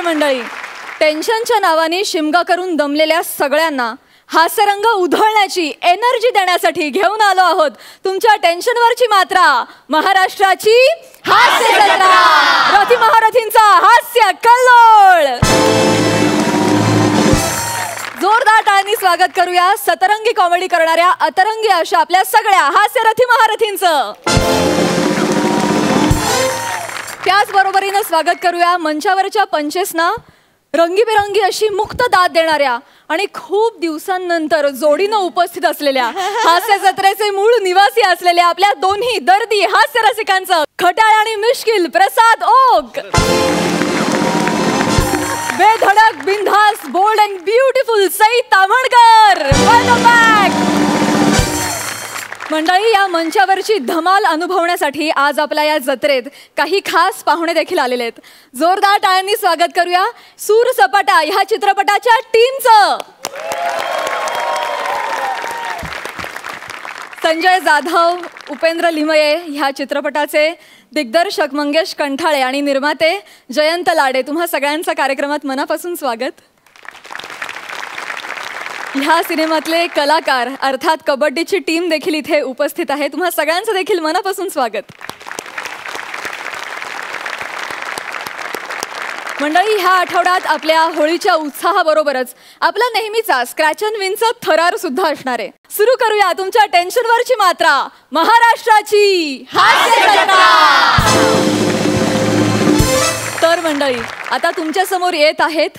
नमस्कार मंडळी. टेन्शनच्या नावाने शिमगा करून दमलेल्या सगळ्यांना हास्यरंग उधळण्याची एनर्जी देण्यासाठी घेऊन आलो आहोत तुमच्या टेन्शनवरची मात्रा, महाराष्ट्राची हास्य जत्रा. रथी महारथींचा हास्य कल्लोळ. जोरदार टाळ्यांनी स्वागत करूया सतरंगी कॉमेडी करणाऱ्या अतरंगी अशा आपल्या सगळ्या हास्यरथी महारथींचं. त्याचबरोबरीने स्वागत करूया मंचावरच्या पंचेसना रंगीबेरंगी अशी मुक्त दाद देणाऱ्या आणि खूप दिवसांनंतर जोडीनं उपस्थित असलेल्या हास्य जत्रेचे मूळ निवासी असलेल्या आपल्या दोन्ही दर्दी हास्य रसिकांचं खटाळ आणि मिश्किल प्रसाद ओक. बेधडक बिनधास्त bold and beautiful Sai Tamhankar. Welcome back. मंडळी, या मंचावरची धमाल अनुभवण्यासाठी आज आपल्या या जत्रेत काही खास पाहुणे देखील आलेले आहेत. जोरदार टाळ्यांनी स्वागत करूया सूर सपाटा ह्या चित्रपटाच्या टीमचं. संजय जाधव, उपेंद्र लिमये ह्या चित्रपटाचे दिग्दर्शक मंगेश कंठाळे आणि निर्माते जयंत लाडे. तुम्हा सगळ्यांचं कार्यक्रमात मनापासून स्वागत. ह्या सिनेमातले कलाकार अर्थात कबड्डीची टीम देखील इथे उपस्थित आहे. तुम्हा सगळ्यांचं देखील मनापासून स्वागत. मंडळी, ह्या आठवड्यात आपल्या होळीच्या उत्साहाबरोबरच आपला नेहमीचा स्क्रॅच अँड विनचा थरार सुद्धा असणार आहे. सुरू करूया तुमच्या टेन्शनवरची मात्रा, महाराष्ट्राची हास्य जत्रा. तर मंडळी, आता तुमच्या समोर येत आहेत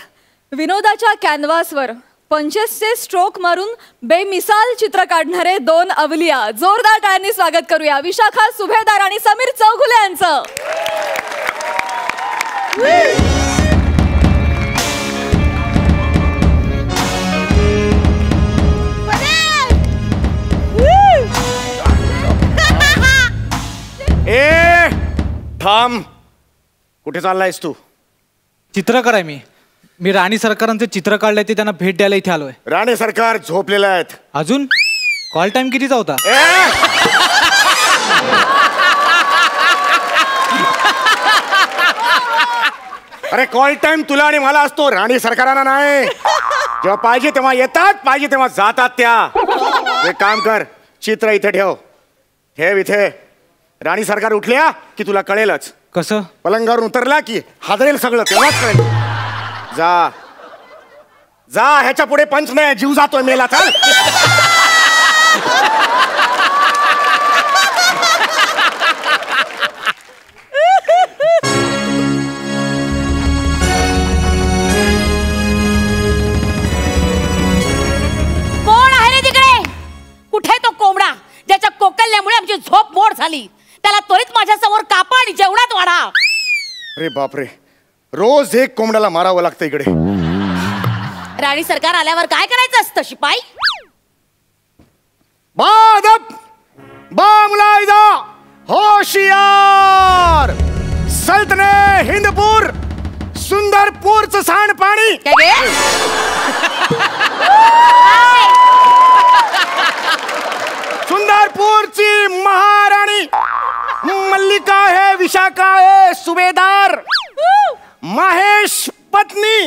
विनोदाच्या कॅनव्हासवर पंचेसचे स्ट्रोक मारून बेमिसाल चित्र काढणारे दोन अवलिया. जोरदार टाळ्यांनी स्वागत करूया विशाखा सुभेदार आणि समीर चौगुले यांचं. ए थांब, कुठे चाललायस तू? चित्रकार आहे मी राणी सरकारांचे चित्र काढले ते त्यांना भेट द्यायला इथे आलोय. राणे सरकार झोपलेले आहेत. अजून कॉल टाइम कितीचा होता? अरे कॉल टाइम तुला आणि मला असतो, राणी सरकारांना नाही. जेव्हा पाहिजे तेव्हा येतात, पाहिजे तेव्हा जातात. त्या एक काम कर, चित्र इथे ठेव. ठेव इथे. राणी सरकार उठल्या की तुला कळेलच. कसं? पलंगावरून उतरला की हादरेल सगळं, तेव्हाच कळेल. जा जा, ह्याच्या पुढे पंच नाही, जीव जातोय मेला. चल. कोण आहे रे तिकडे? कुठे तो कोंबडा ज्याच्या कोकलल्यामुळे आमची झोप मोड झाली? त्याला त्वरित माझ्या समोर कापा आणि जेवणात वाढा. अरे बापरे, रोज एक कोंबड्याला मारावं लागतं इकडे. राणी सरकार आल्यावर काय करायचं असतं शिपाई? बादब बामुलाइदा होशियार, सल्तने हिंदपूर सुंदरपूरचं सांडपाणी. सुंदरपूरची महाराणी मल्लिका है, विशाखा है सुभेदार, महेश पत्नी,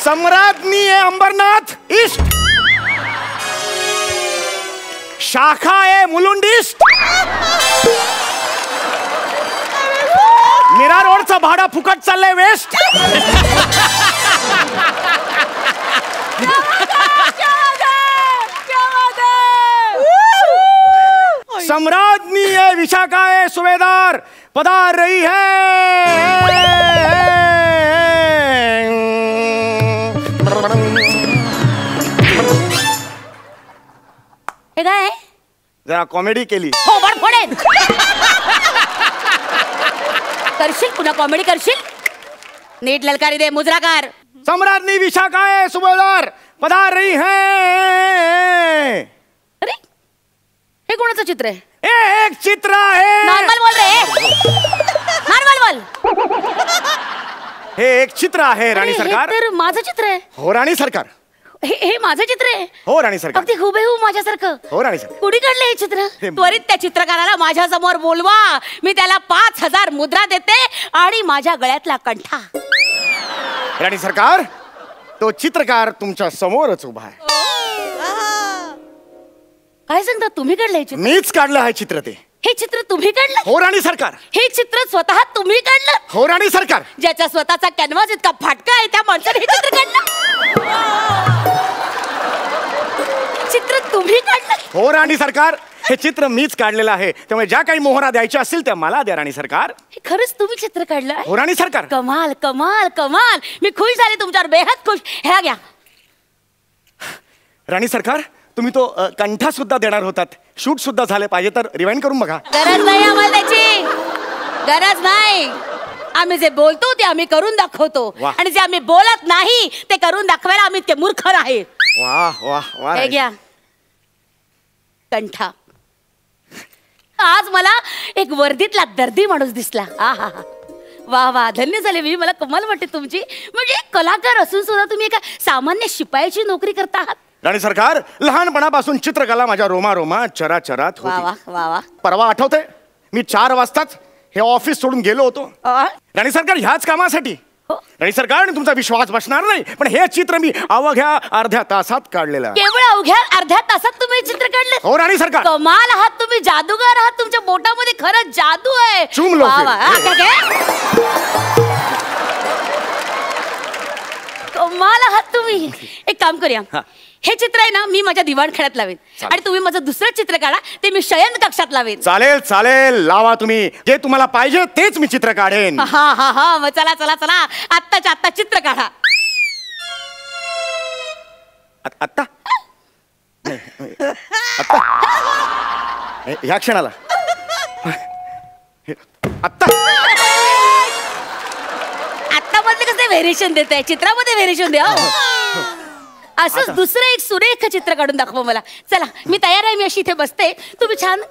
सम्राज्ञी है अंबरनाथ ईस्ट, शाखा है मुलुंडिस्ट, मीरा रोडचं भाडं फुकट चाललंय वेस्ट. सम्राज्ञी है, विशाखा है सुभेदार पधार रही है. हे काय? जरा कॉमेडी केली. हो बड फोडेन. करशील पुन्हा कॉमेडी करशील? नीट ललकारी दे मुजराकार. सम्राज्ञी विशाखा है सुभेदार पधार रही है. अरे हे कोणाचं चित्र आहे? एक चित्र आहे. नॉर्मल बोल रे, नॉर्मल बोल. हे एक चित्र आहे राणी सरकार. तर माझं चित्र आहे. हो राणी सरकार. हे माझं चित्र आहे. हो राणी सरकार. अगदी हुबेहूब माझ्यासारखं. हो राणी सरकार. कुणी काढलं हे चित्र? त्वरित त्या चित्रकाराला माझ्या समोर बोलवा. मी त्याला 5,000 मुद्रा देते आणि माझ्या गळ्यातला कंठा. राणी सरकार, तो चित्रकार तुमच्या समोरच उभा आहे. काय सांगता? तुम्ही काढलं हे चित्र? मीच काढलं आहे चित्र ते. हे चित्र तुम्ही काढलं? हो राणी सरकार. हे चित्र स्वतः तुम्ही काढलं? हो राणी सरकार. ज्याचा स्वतःचा कॅनव्हास इतका फाटका आहे त्या माणसाने हे चित्र काढलं? चित्र तुम्ही काढलं? हो राणी सरकार, हे चित्र मीच काढलेलं आहे. त्यामुळे ज्या काही मोहरा द्यायच्या असतील त्या मला द्या राणी सरकार. हे खरंच तुम्ही चित्र काढलं आहे? हो राणी सरकार. कमाल कमाल कमाल. मी खुश झाले तुमच्यावर, बेहद खुश. ह्या घ्या. राणी सरकार, तुम्ही तो कंठा सुद्धा देणार होतात. शूट सुद्धा झाले पाहिजे तर रिवाइंड करून बघा. गरज नाही आम्हाला त्याची, गरज नाही. आम्ही जे बोलतो ते आम्ही करून दाखवतो वाह. आणि जे आम्ही बोलत नाही ते करून दाखवायला आम्ही ते मूर्ख आहे. वाह वाह वाह. हे घ्या कंठा. आज मला एक वर्दीतला दर्दी माणूस दिसला. आहा वा वा, धन्य झाले मी. मला कमाल वाटते तुमची. म्हणजे एक कलाकार असून सुद्धा तुम्ही एका सामान्य शिपायाची नोकरी करता आहात. राणी सरकार, लहानपणापासून चित्रकला माझ्या रोमा चराचरात वा वा होती. वा वा. परवा आठवतंय, मी 4 वाजताच हे ऑफिस सोडून गेलो होतो राणी सरकार ह्याच कामासाठी. राणी सरकार, तुमचा विश्वास बसणार नाही, पण हे चित्र मी अवघ्या अर्ध्या तासात काढलेलं आहे. केवळ अवघ्या अर्ध्या तासात तुम्ही चित्र काढले? हो राणी सरकार. कमाल आहात तुम्ही, जादूगार आहात. तुमच्या बोटामध्ये खरंच जादू आहे. चुमलो वा फिर. वा. कमाल आहात तुम्ही. एक काम करूया, हे चित्र आहे ना मी माझ्या दिवाणखान्यात लावेन आणि तुम्ही माझं दुसरं चित्र काढा, ते मी शयन कक्षात लावेन. चालेल चालेल, लावा तुम्ही. जे तुम्हाला पाहिजे तेच मी चित्र काढेन. हा हा हा. मग चला चला चला, आत्ताच्या आत्ता चित्र काढा. आत्ता आत्ता ह्या क्षणाला आत्ता. आत्ता मधले कसं व्हेरिएशन देत आहे? चित्रामध्ये व्हेरिएशन द्या. असंच दुसरं एक सुरेख चित्र काढून दाखवा मला. चला मी तयार आहे. मी अशी इथे बसते, तुम्ही छान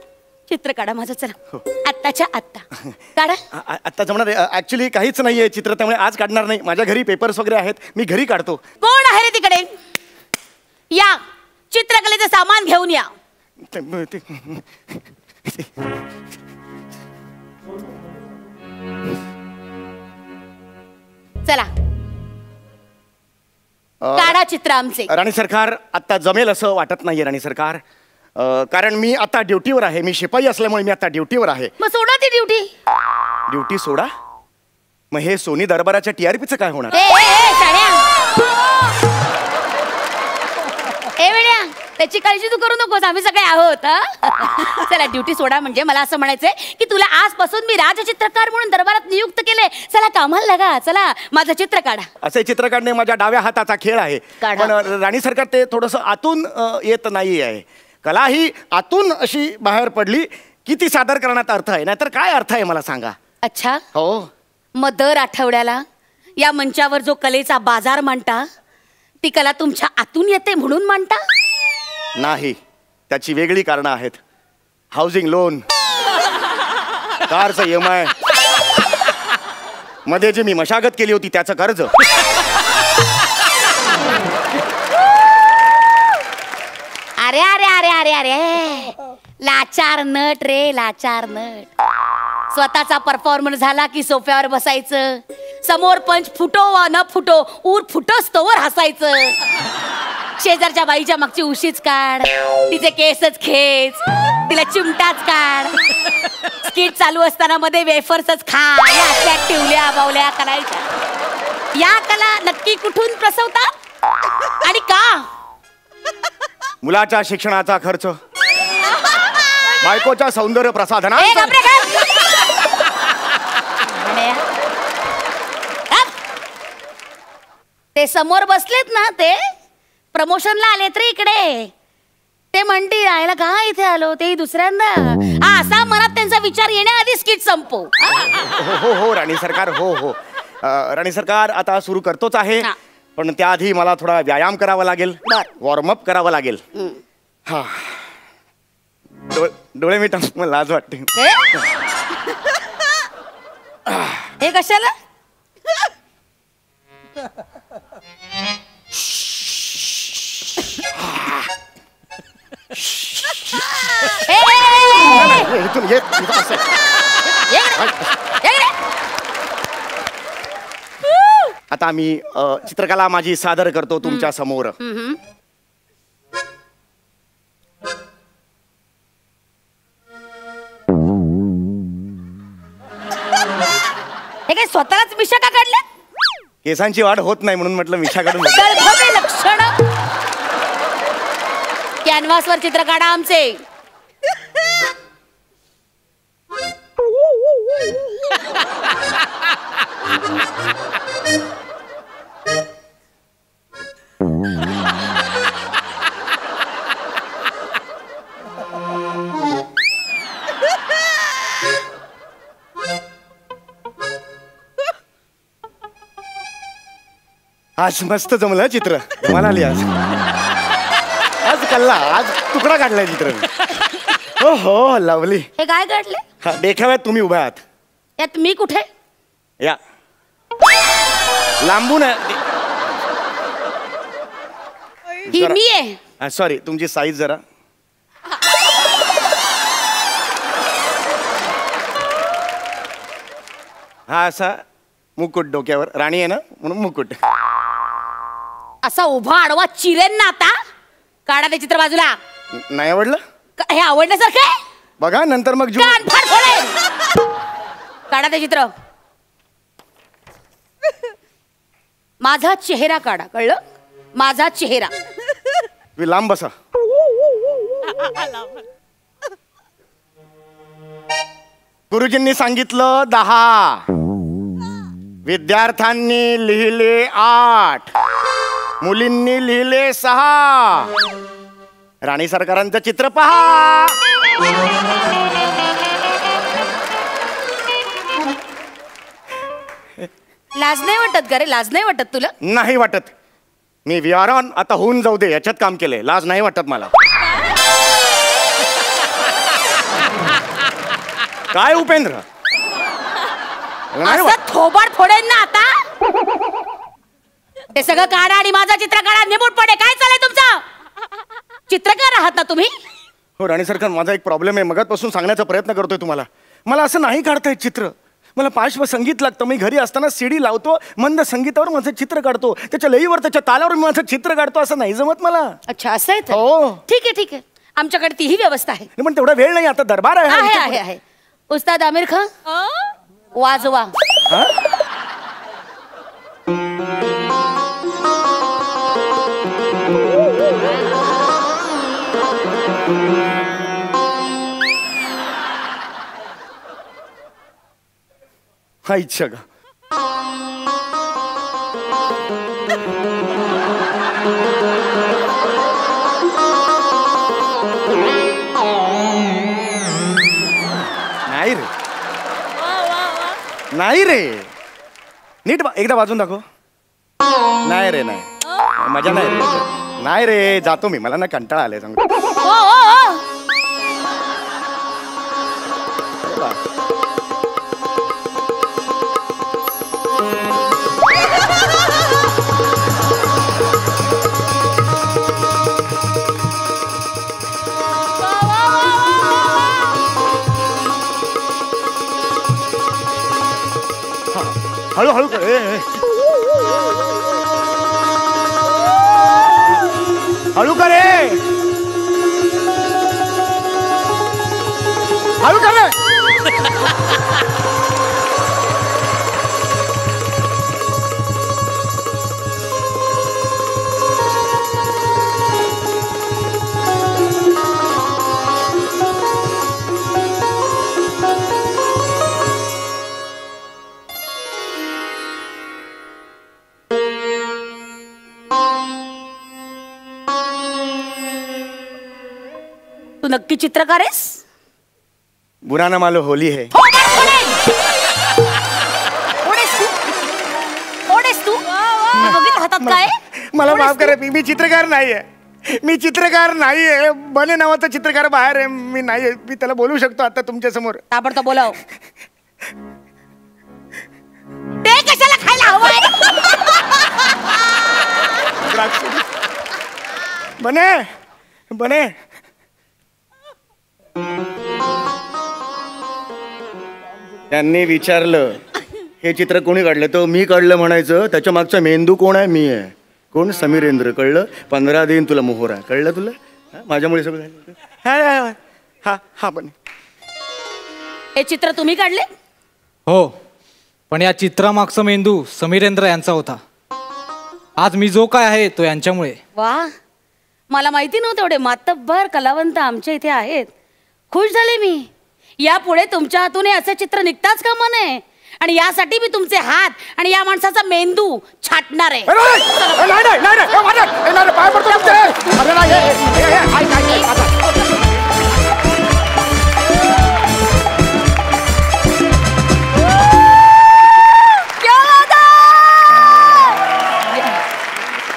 चित्र काढा माझं. चला आत्ताच्या आत्ता काढा. आत्ता जमणार ऍक्च्युली काहीच नाहीये चित्र, त्यामुळे आज काढणार नाही. माझ्या घरी पेपर्स वगैरे आहेत, मी घरी काढतो. कोण आहे रे तिकडे? या चित्रकलेचं सामान घेऊन या. चला काढा चित्र आमचे. राणी सरकार, आता जमेल असं वाटत नाहीये राणी सरकार. कारण मी आता ड्युटीवर आहे. मी शिपाई असल्यामुळे मी आता ड्युटीवर आहे. मग सोडा ती ड्युटी. ड्युटी सोडा? मग हे सोनी दरबाराच्या TRPचं काय होणार? त्याची काळजी तू करू नकोस, आम्ही सगळे आहोत. चला ड्युटी सोडा. म्हणजे मला असं म्हणायचंय की तुला आजपासून मी राजचित्रकार म्हणून दरबारात नियुक्त केले. चला कामाला लागा. चला माझं चित्र काढा. असे चित्र काढणे माझ्या डाव्या हाताचा खेळ आहे. काढा. पण राणी सरकार, ते थोडंसं आतून येत नाही आहे. कला ही आतून अशी बाहेर पडली की ती सादर करण्यात अर्थ आहे, नाहीतर काय अर्थ आहे मला सांगा. अच्छा, हो. मग दर आठवड्याला या मंचावर जो कलेचा बाजार मांडता, ती कला तुमच्या आतून येते म्हणून मांडता? नाही, त्याची वेगळी कारणं आहेत. हाऊसिंग लोन, कारचं EMI, मध्ये जी मी मशागत केली होती त्याचं कर्ज. अरे अरे अरे अरे अरे, लाचार नट रे, लाचार नट. स्वतःचा परफॉर्मन्स झाला की सोफ्यावर बसायचं, समोर पंच फुटो वा न फुटो ऊर फुटोस तोवर हसायचं. शेजारच्या बाईच्या मागची उशीच काढ, तिचे केसच खेच, तिला चिमटाच काढ. स्किट चालू असताना मध्ये वेफर्सच खा. या टिवल्या बावल्या करायच्या. या कला नक्की कुठून प्रसवतात आणि का? मुलाच्या शिक्षणाचा खर्च, बायकोच्या सौंदर्य ए, प्रसाधना. घाबरे का? ते समोर बसलेत ना, ते प्रमोशनला आलेत रे इकडे. ते म्हणतील आयला का इथे आलो, ते दुसऱ्यांदा. असा मनात त्यांचा विचार येण्याआधी स्किट संपो. हो हो हो राणी सरकार, हो हो. राणी सरकार, आता सुरू करतोच आहे, हा. पण त्याआधी मला थोडा व्यायाम करावा लागेल, बर. वॉर्मअप करावं लागेल. हा, डोळे मिटा, मला लाज वाटते. हे कशाला? हे असं. आता आम्ही चित्रकला माझी सादर करतो तुमच्या समोर. हे काय स्वतःलाच मिशा का काढल्या? केसांची वाढ होत नाही म्हणून म्हटलं मिशा काढून बघू. गळभवे लक्षण. कॅनव्हासवर चित्र काढा आमचे. आज मस्त जमलं चित्र. मला आली आज आज कल्ला आज तुकडा काढलाय चित्र. हो हो लवली. हे काय काढले? देखाव्यात तुम्ही उभ्या आहात. यात मी कुठे? या लांबून ही मी आहे. सॉरी तुमची साईज जरा. हा असा मुकुट डोक्यावर. राणी आहे ना म्हणून मुकुट. असा उभा आडवा चिरेन ना आता. काढा ते चित्र बाजूला. नाही आवडलं? हे आवडण्यासारखं आहे? बघा नंतर मग कान फाड फोडेन. काढा ते चित्र. माझा चेहरा काढा. कळलं? माझा चेहरा. तुम्ही लांब बसा. गुरुजींनी सांगितलं 10. विद्यार्थ्यांनी लिहिले 8. मुलींनी लिहिले 6. राणी सरकारांचं चित्र पहा. लाज नाही वाटत का रे? लाज नाही वाटत तुला? नाही वाटत. मी विहारान आता होऊन जाऊ दे याच्यात काम केलंय. लाज नाही वाटत मला. काय उपेंद्र? नाही असं थोबाड फोडेन ना आता. ते सगळं काढा आणि माझा चित्र काढा. निमूट पडे. काय चाललंय तुमचं? चित्रकार आहात ना तुम्ही? हो राणी सरकार माझा एक प्रॉब्लेम आहे. मगाचपासून सांगण्याचा प्रयत्न करतोय तुम्हाला. मला असं नाही काढता येत चित्र. मला पार्श्व संगीत लागतं. मी घरी असताना सीडी लावतो. मंद संगीतावर माझं चित्र काढतो. त्याच्या लईवर त्याच्या तालावर मी माझं चित्र काढतो. असं नाही जमत मला. अच्छा असं आहे तर. हो. ठीक आहे ठीक आहे. आमच्याकडे तीही व्यवस्था आहे. पण तेवढा वेळ नाही. आता दरबार आहे. आहे आहे आहे. उस्ताद आमिर खान वाजवा. हा इच्छा का? नाही रे. नाही रे. नीट एकदा वाजून दाखव. नाही रे. नाही मजा नाही रे. नाही रे. जातो मी. मला ना कंटाळा आलाय सांगतो. ओ ओ ओ. हळूहळू कर. हळू कर. हळू कर. तू नक्की चित्रकार आहेस? बुरा ना मालो होली है. हातात काय? मला माफ करा. मी चित्रकार नाहीये. मी चित्रकार नाहीये. बने नावाचा चित्रकार बाहेर आहे. मी नाहीये. मी त्याला बोलू शकतो आता तुमच्या समोर. ताबडतोब बोलाव. ते कशाला खायला हवंय? बने बने त्यांनी विचारलं हे चित्र कोणी काढलं, तर मी काढलं म्हणायचं. त्याच्या मागचा मेंदू कोण आहे? मी आहे. कोण? समीरेंद्र. कळलं? 15 देईन तुला मोहरा. कळलं तुला? माझ्यामुळे सगळं झालं. हा हा पण हे चित्र तुम्ही काढले? हो, पण या चित्रामागचा मेंदू समीरेंद्र यांचा होता. आज मी जो काय आहे तो यांच्यामुळे. वा, मला माहिती नव्हतं एवढे मातब्बर कलावंत आमच्या इथे आहेत. खुश झाले मी. यापुढे तुमच्या हातून हे असं चित्र निघताच कामा नये. आणि यासाठी मी तुमचे हात आणि या माणसाचा मेंदू छाटणार आहे.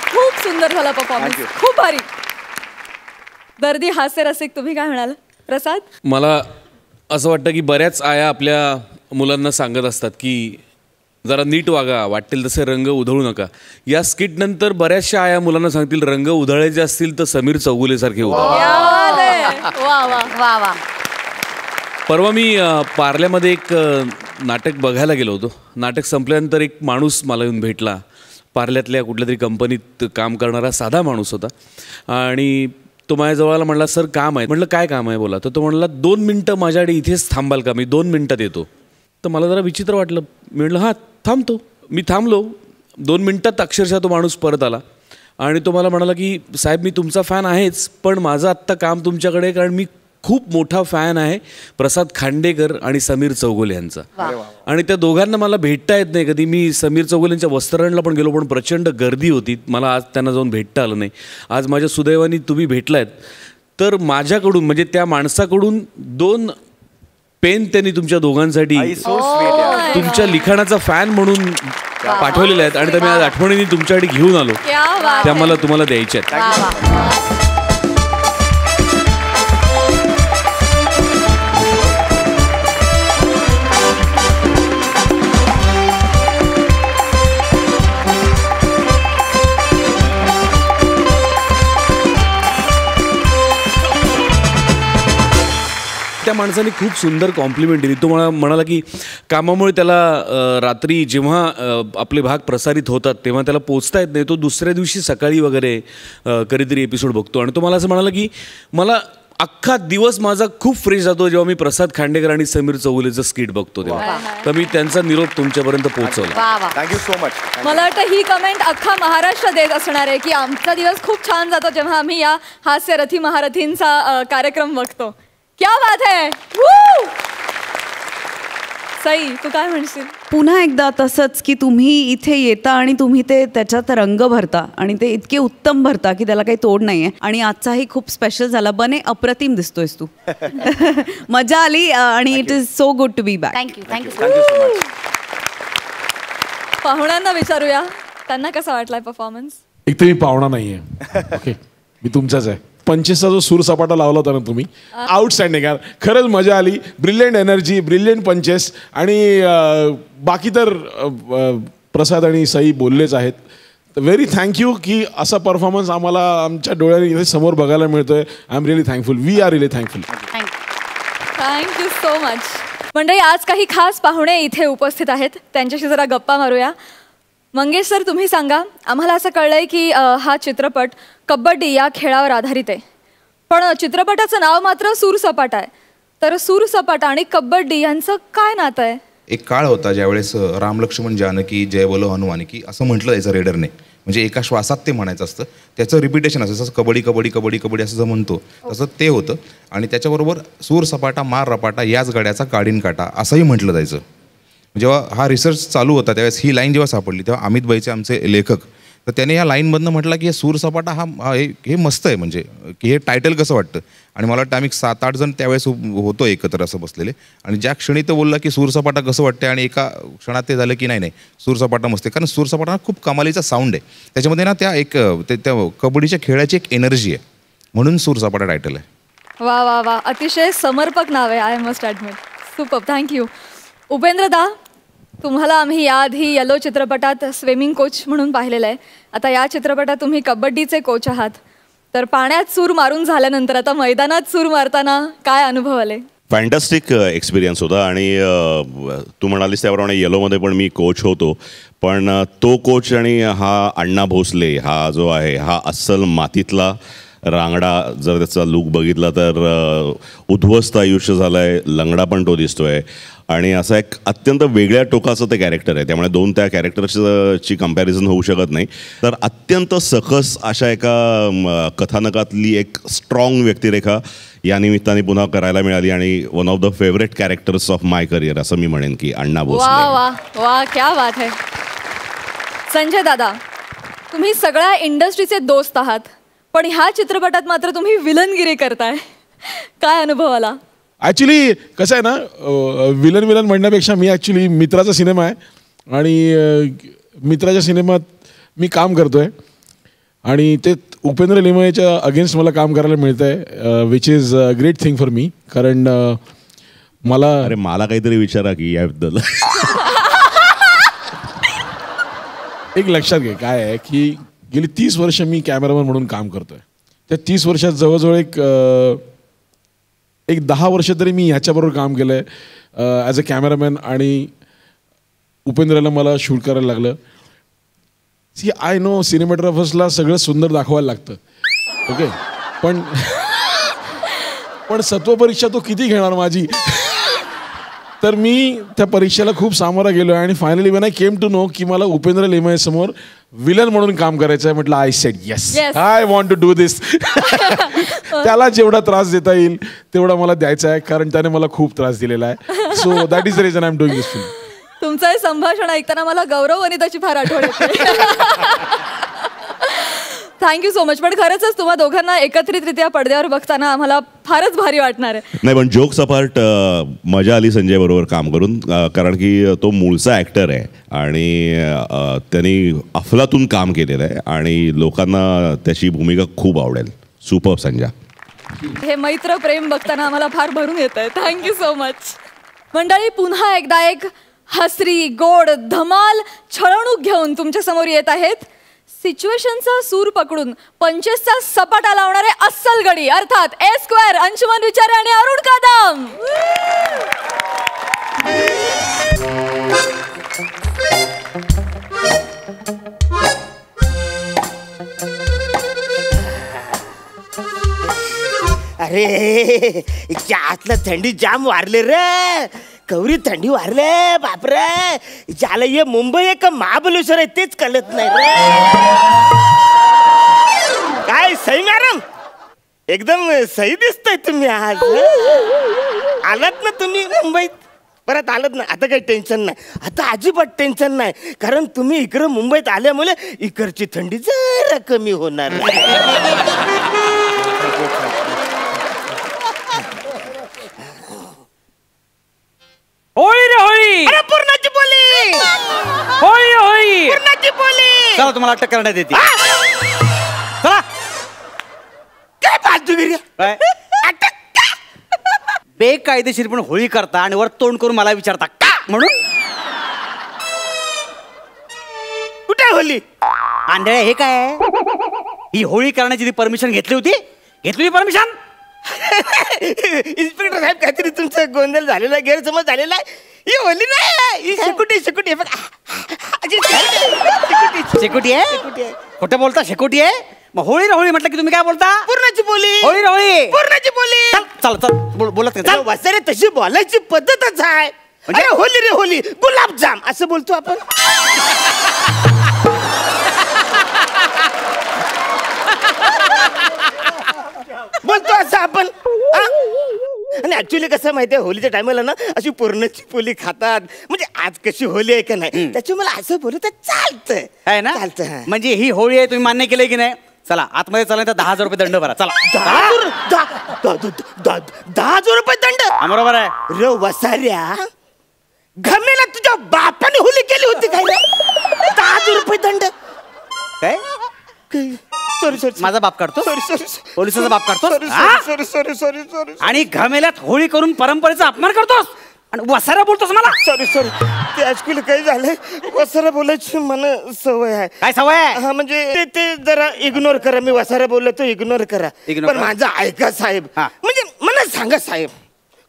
खूप सुंदर झाला परफॉर्मन्स, खूप भारी. दर्दी हास्य रसिक, तुम्ही काय म्हणाल प्रसाद? मला असं वाटतं की बऱ्याच आया आपल्या मुलांना सांगत असतात की जरा नीट वागा, वाटेल तसे रंग उधळू नका. या स्किट नंतर बऱ्याचशा आया मुलांना सांगतील रंग उधळायचे असतील तर समीर चौगुलेसारखे उधळा. वा वा वा वा. परवा मी पार्ल्यामध्ये एक नाटक बघायला गेलो होतो. नाटक संपल्यानंतर एक माणूस मला येऊन भेटला. पार्ल्यातल्या कुठल्या तरी कंपनीत काम करणारा साधा माणूस होता. आणि तो माझ्याजवळ आला, म्हणला सर काम आहे. म्हटलं काय काम आहे बोला. तर तो म्हणला 2 मिनटं माझ्याकडे इथेच थांबाल का, मी 2 मिनटात येतो. तर मला जरा विचित्र वाटलं. मी म्हटलं हां थांबतो. मी थांबलो. 2 मिनटात अक्षरशः तो माणूस परत आला आणि तो मला म्हणाला की साहेब मी तुमचा फॅन आहेच, पण माझं आत्ता काम तुमच्याकडे, कारण मी खूप मोठा फॅन आहे प्रसाद खांडेकर आणि समीर चौगुले यांचा. आणि त्या दोघांना मला भेटता येत नाही कधी. मी समीर चौगुलेंच्या वस्त्रांना पण गेलो, पण प्रचंड गर्दी होती, मला आज त्यांना जाऊन भेटता आलं नाही. आज माझ्या सुदैवाने तुम्ही भेटलायत, तर माझ्याकडून म्हणजे त्या माणसाकडून 2 पेन त्यांनी तुमच्या दोघांसाठी तुमच्या लिखाणाचा फॅन म्हणून पाठवलेले आहेत आणि त्या मी आज आठवणीने तुमच्यासाठी घेऊन आलो. त्या मला तुम्हाला द्यायच्या आहेत. त्या माणसाने खूप सुंदर कॉम्प्लिमेंट दिली. तो मला म्हणाला की कामामुळे त्याला रात्री जेव्हा आपले भाग प्रसारित होतात तेव्हा त्याला पोचता येत नाही, तो दुसऱ्या दिवशी सकाळी वगैरे कधीतरी एपिसोड बघतो. आणि तो मला असं म्हणाला की मला अख्खा दिवस माझा खूप फ्रेश जातो जेव्हा मी प्रसाद खांडेकर आणि समीर चौगुलेचं स्किट बघतो तेव्हा. तर मी त्यांचा निरोप तुमच्यापर्यंत पोहोचवला. Thank you so much. मला वाटतं ही कमेंट अख्खा महाराष्ट्र देत असणार आहे की आमचा दिवस खूप छान जातो जेव्हा आम्ही या हास्यरथी महारथींचा कार्यक्रम बघतो. क्या बात है. सई, तू काय म्हणशील? पुन्हा एकदा तसंच की तुम्ही इथे येता आणि तुम्ही ते त्याच्यात रंग भरता आणि ते इतके उत्तम भरता की त्याला काही तोड नाही आहे. आणि आजचाही खूप स्पेशल झाला. बने अप्रतिम दिसतोयस तू. मजा आली आणि it is so good to be back. Thank you thank you. So much. पाहुण्यांना विचारूया त्यांना कसा वाटलाय परफॉर्मन्स. एक तर मी पाहुणा नाहीये, ओके, मी तुमचाच आहे. 25चा जो सूर सपाटा लावला होता ना तुम्ही, आउटस्टँडिंग यार, खरंच मजा आली. ब्रिलियंट एनर्जी, ब्रिलियंट पंचेस. आणि बाकी तर प्रसाद आणि सई बोललेच आहेत. व्हेरी थँक्यू की असा परफॉर्मन्स आम्हाला आमच्या डोळ्याने इथे समोर बघायला मिळतोय. I am really thankful. We are really thankful. Thank you so much. मंडळी, आज काही खास पाहुणे इथे उपस्थित आहेत, त्यांच्याशी जरा गप्पा मारूया. मंगेश सर, तुम्ही सांगा, आम्हाला असं कळलंय की हा चित्रपट कबड्डी या खेळावर आधारित आहे, पण चित्रपटाचं नाव मात्र सूरसपाटा आहे. तर सूरसपाटा आणि कबड्डी यांचं काय नातं आहे? एक काळ होता ज्यावेळेस राम लक्ष्मण जानकी जय बोलो हनुमानी की असं म्हटलं जायचं रेडरने. म्हणजे एका श्वासात ते म्हणायचं असतं, त्याचं रिपिटेशन असतं. जसं कबड्डी कबड्डी कबड्डी कबड्डी असं जर म्हणतो तसं ते होतं. आणि त्याच्याबरोबर सूरसपाटा मार रपाटा याच गड्याचा काढीन काटा असंही म्हटलं जायचं. जेव्हा हा रिसर्च चालू होता त्यावेळेस ही लाईन जेव्हा सापडली तेव्हा अमित भाईचे आमचे लेखक, तर त्याने या लाईनमधनं म्हटलं की हे सूरसपाटा हे मस्त आहे, म्हणजे की हे टायटल कसं वाटतं. आणि मला वाटतं आम्ही 7-8 जण त्यावेळेस होतो एकत्र असं बसलेले. आणि ज्या क्षणी तो बोलला की सूरसपाटा कसं वाटतं, आणि एका क्षणात ते झालं की नाही सूरसपाटा मस्त आहे. कारण सूरसपाटा खूप कमालीचा साऊंड आहे, त्याच्यामध्ये ना त्या कबड्डीच्या खेळाची एक एनर्जी आहे, म्हणून सूरसपाटा टायटल आहे. वा वा वा, अतिशय समर्पक नाव आहे. I must admit. Super, thank you. Upendra दा, तुम्हाला आम्ही याआधी येलो चित्रपटात स्विमिंग कोच म्हणून पाहिलेलं आहे. आता या चित्रपटात तुम्ही कबड्डीचे कोच आहात. तर पाण्यात सूर मारून झाल्यानंतर आता मैदानात सूर मारताना काय अनुभव आले? फॅन्टॅस्टिक एक्सपिरियन्स होता. आणि तू म्हणालीस त्याप्रमाणे येलोमध्ये पण मी कोच होतो, पण तो कोच आणि हा अण्णा भोसले हा जो आहे हा अस्सल मातीतला रांगडा. जर त्याचा लूक बघितला तर उद्ध्वस्त आयुष्य झालं आहे, लंगडा पण तो दिसतो आहे आणि असा एक अत्यंत वेगळ्या टोकाचं ते कॅरेक्टर आहे. त्यामुळे दोन त्या कॅरेक्टरची कंपॅरिझन होऊ शकत नाही. तर अत्यंत सकस अशा एका कथानकातली एक स्ट्रॉंग व्यक्तिरेखा या निमित्ताने पुन्हा करायला मिळाली आणि one of the favourite characters of my career असं मी म्हणेन की अण्णा वा भोसले. वा वा, क्या बात है. संजय दादा, तुम्ही सगळ्या इंडस्ट्रीचे दोस्त आहात, पण ह्या चित्रपटात मात्र तुम्ही विलनगिरी करताय. काय अनुभव आला? ॲक्च्युली कसं आहे ना, विलन म्हणण्यापेक्षा मी ॲक्च्युली मित्राचा सिनेमा आहे आणि मित्राच्या सिनेमात मी काम करतो आहे आणि ते उपेंद्र लिमयेच्या अगेन्स्ट मला काम करायला मिळतं आहे, which is a great thing for me. कारण अरे मला काहीतरी विचारा की याबद्दल. एक लक्षात घे काय आहे की गेली 30 वर्ष मी कॅमेरामॅन म्हणून काम करतो आहे. त्या 30 वर्षात जवळजवळ एक 10 वर्ष तरी मी ह्याच्याबरोबर काम केलं आहे ॲज अ कॅमेरामॅन आणि उपेंद्रला मला शूट करायला लागलं. सी आय नो सिनेमॅटोग्राफर्सला सगळं सुंदर दाखवायला लागतं, ओके, पण सत्वपरीक्षा तो किती घेणार माझी. तर मी त्या परीक्षेला खूप सामोरा गेलो आणि finally when I came to know की मला उपेंद्र लिमये समोर विलन म्हणून काम करायचं आहे, म्हटलं I said yes, I want to do this. त्याला जेवढा त्रास देता येईल तेवढा मला द्यायचा आहे, कारण त्याने मला खूप त्रास दिलेला आहे. So that is the reason I am doing this film. तुमचं हे संभाषण ऐकताना मला गौरव वनिताची फार आठवण येते. Thank you so much. पण खरंच तुम्हा दोघांना एकत्रितरित्या पडद्यावर बघताना आम्हाला फारच भारी वाटणार आहे. नाही पण जोक्स अपार्ट मजा आली संजय बरोबर काम करून, कारण की तो मूळचा ॲक्टर आहे आणि त्यांनी अफलातून काम केलेलं आहे आणि लोकांना त्याची भूमिका खूप आवडेल. सुपर संजय. हे मैत्र प्रेम बघताना आम्हाला फार भरून येत आहे. Thank you so much. मंडळी, पुन्हा एकदा एक हसरी गोड धमाल छळवणूक घेऊन तुमच्या समोर येत आहेत. सिच्युएशनचा सूर पकडून पंचेसचा सपाटा लावणारे अस्सल गडी अर्थात ए स्क्वेअर, अंशुमन विचारे आणि अरुण कदम. अरे आतला थंडी जाम वारले रे, कवरी थंडी वारले बापरे. ज्याला ये मुंबई आहे का महाबलेश्वर आहे तेच कळत नाही रे. काय सई मॅडम, एकदम सही दिसतंय तुम्ही आज. आलात ना तुम्ही मुंबईत, परत आलात ना, आता काही टेन्शन नाही, आता अजिबात टेन्शन नाही, कारण तुम्ही इकडं मुंबईत आल्यामुळे इकडची थंडी जरा कमी होणार. होळी रे होळी, पूर्णाची बोली, होळी होळी, पूर्णाची बोली. चला तुम्हाला अटक करण्यात येते. चला. काय बाजूगिरी बेकायदेशीर पण होळी करता आणि वर तोंड करून मला विचारता का म्हणून. कुठे होली आंधळ्या, हे काय ही होळी करण्याची परमिशन घेतली होती परमिशन. इन्स्पेक्टर साहेब, काहीतरी तुमचं गोंधळ झालेला, गैरसमज झालेला आहे. ही होली नाही, ही शेकोटी शेकोटी आहे. खोटं बोलता, शेकोटी आहे. मग होळी रे होळी म्हटलं की तुम्ही काय बोलता? पूर्णाची बोली, होळी रे होळी, पूर्णाची बोली. चल चल बोलत वसारे तशी बोलायची पद्धतच आहे. अरे होली रे होली, गुलाबजाम असं बोलतो आपण. बोलतो असं आपण. आणि ऍक्च्युली कसं माहितीये, होलीच्या टायमाला ना अशी पूर्णाची पोली खातात, म्हणजे आज कशी होली आहे का नाही, त्याची मला असं बोलत चालतंय, आहे ना. चालतं. म्हणजे ही होळी आहे, तुम्ही मान्य केलंय की नाही? चला आतमध्ये चला, तर 10,000 रुपये दंड भरा. चला. 10,000 रुपये दंड? बरोबर आहे रे वसाऱ्या, घमेला तुझ्या बापाने होली केली होती काय रे? 10,000 रुपये दंड काय? सॉरी, माझा बाप काढतो, सॉरी, पोलिसाचा बाप काढतो, सॉरी. आणि घमेल्यात होळी करून परंपरेचा अपमान करतोस आणि वसारा बोलतोस मला. सॉरी. ते ऍक्च्युली काही झालंय, वसारा बोलायची मला सवय आहे. काय सवय आहे? हा म्हणजे ते जरा इग्नोर करा. मी वसारा बोललो तो इग्नोर करा. पण माझं ऐका साहेब, म्हणजे मला सांगा साहेब,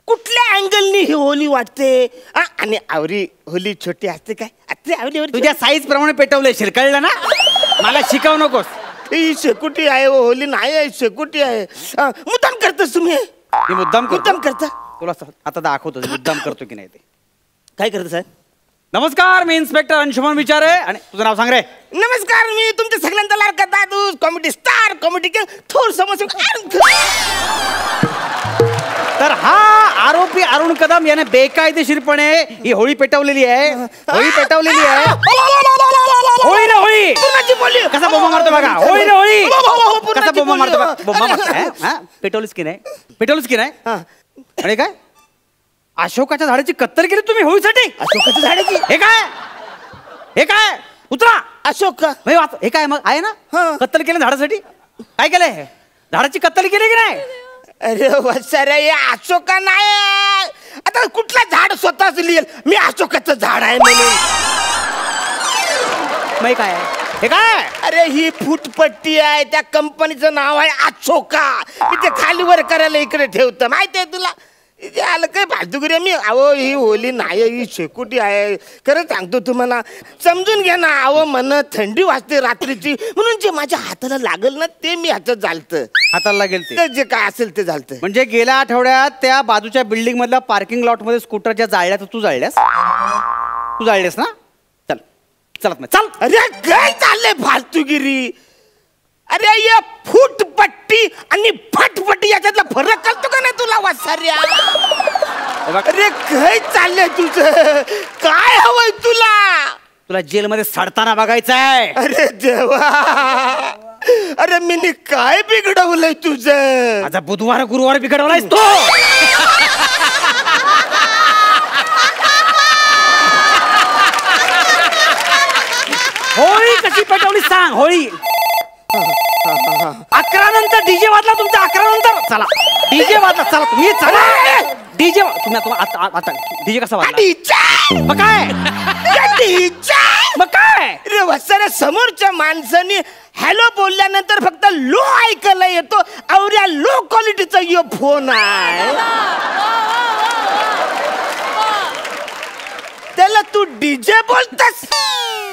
कुठल्या अँगलनी ही होली वाटते आणि आवरी होली छोटी असते काय आवरी तुझ्या साईज प्रमाणे पेटवले कळलं ना. मला शिकवू नकोस. ही शेकुटी आहे होली नाही आहे शेकुटी आहे. मुद्दाम करतोस तुम्ही. मी मुद्दाम करता. तुला आता दाखवतो मुद्दाम करतो की नाही ते. काय करतो साहेब? नमस्कार, मी इन्स्पेक्टर अंशुमन विचारे. आणि तुझं नाव सांग रे. नमस्कार, मी तुमच्या सगळ्यांचा लाडका दादू, कॉमेडी स्टार, कॉमेडी किंग, थोर समोर. तर हा आरोपी अरुण कदम याने बेकायदेशीरपणे ही होळी पेटवलेली आहे. होळी ना होळी. कसा बोंबा मारतो बघा. होळी ना होळी. कसा बोंबा मारतो बघा. बोंबा मारतो. पेटवलीस की नाही. आणि काय अशोकाच्या झाडाची कत्तल केली तुम्ही होळीसाठी? अशोकाच्या झाडाची? हे काय उतरा. अशोक हे काय मग आहे ना कत्तल केलं झाडासाठी? काय केलंय? झाडाची कत्तल केली की नाही? अरे वत्सरे, हे अशोका नाही. आता कुठला झाड स्वतःच लिहिल मी अशोकाचं झाड आहे म्हणून? काय हे काय? अरे ही फुटपट्टी आहे, त्या कंपनीचं नाव आहे अशोका. मी ते खाली वर करायला इकडे ठेवतं माहितीये तुला. आलं काय फालतूगिरी. मी अहो ही होली नाही, ही शेकुटी आहे. खरं सांगतो तुम्हाला, समजून घ्या ना. अहो मन थंडी वाजते रात्रीची म्हणून जे माझ्या हाताला लागल ना ते मी हातात झालतं. हाताला लागेल ते जे काय असेल ते झालतं. म्हणजे गेल्या आठवड्यात त्या बाजूच्या बिल्डिंग मधल्या पार्किंग लॉट मध्ये स्कूटर ज्या जाळल्या तू जाळल्यास ना. चल चलत नाही चल. अरे काय चाललंय फालतूगिरी. अरे या फुटपट्टी आणि फटपट्टी याच्यातला फरक कळतो का नाही तुला वासाऱ्या? अरे काय चाललंय तुझं? काय हवंय तुला जेलमध्ये सडताना बघायचंय. अरे देवा, अरे मी काय बिघडवलंय तुझं? आता बुधवार गुरुवार बिघडवलायस तो. होळी कशी पेटवली सांग. होळी 11 नंतर डीजे वाजला तुमचा. 11 नंतर चला डीजे वाजला. चला तुम्ही चला डीजे. तुम्ही आता डीजे कसा वाजला? मग काय रे वत्सरे, समोरच्या माणसाने हॅलो बोलल्यानंतर फक्त लो ऐकायला येतो. अवऱ्या लो क्वालिटीचा यो फोन आहे. त्याला तू डीजे बोलतस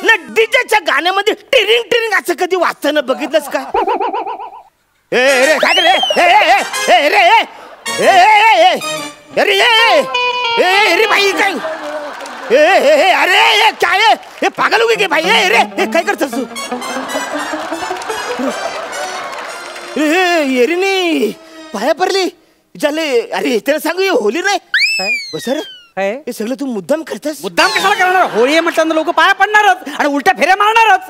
ना? डीजेच्या गाण्यामध्ये टिरिंग टिरिंग असं कधी वाचताना बघितलंस का? रे काय रे? अरे भाई काय? अरे काय हे पागल हो गे भाई? रे काय करतोस तू? येरीनी पाया पडली झाले. अरे त्याला सांगू होली नाही सर. हे सगळं तू मुद्दाम करतस? मुद्दाम कशाला करणार? होळी म्हटल्यानंतर लोक पाया पडणारच आणि उलट्या फेऱ्या मारणारच.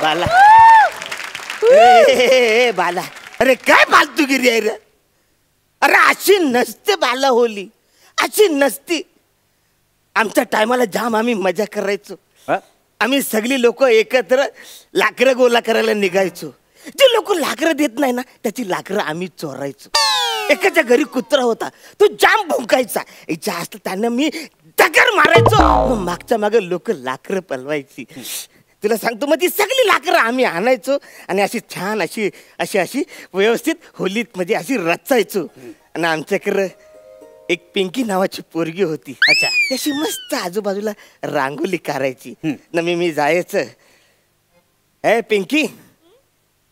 बाला बाला, अरे काय फालतूगिरी आहे रे. अरे अशी नसते बाला होली, अशी नसती. आमच्या टायमाला जाम आम्ही मजा करायचो. आम्ही सगळी लोक एकत्र लाकडं गोला करायला निघायचो. जे लोक लाकडं देत नाही ना त्याची लाकडं आम्ही चोरायचो. एकाच्या घरी कुत्रा होता, तो जाम भुंकायचा. जास्त त्यांना मी दगड मारायचो. मग मागच्या माग लोक लाकडं पलवायची. तुला सांगतो, मग ती सगळी लाकडं आम्ही आणायचो आणि अशी छान अशी अशी अशी व्यवस्थित होलीत म्हणजे अशी रचायचो. आणि आमच्याकडं एक पिंकी नावाची पोरगी होती. अच्छा, त्याशी मस्त आजूबाजूला रांगोली काढायची. मी जायचं, ए पिंकी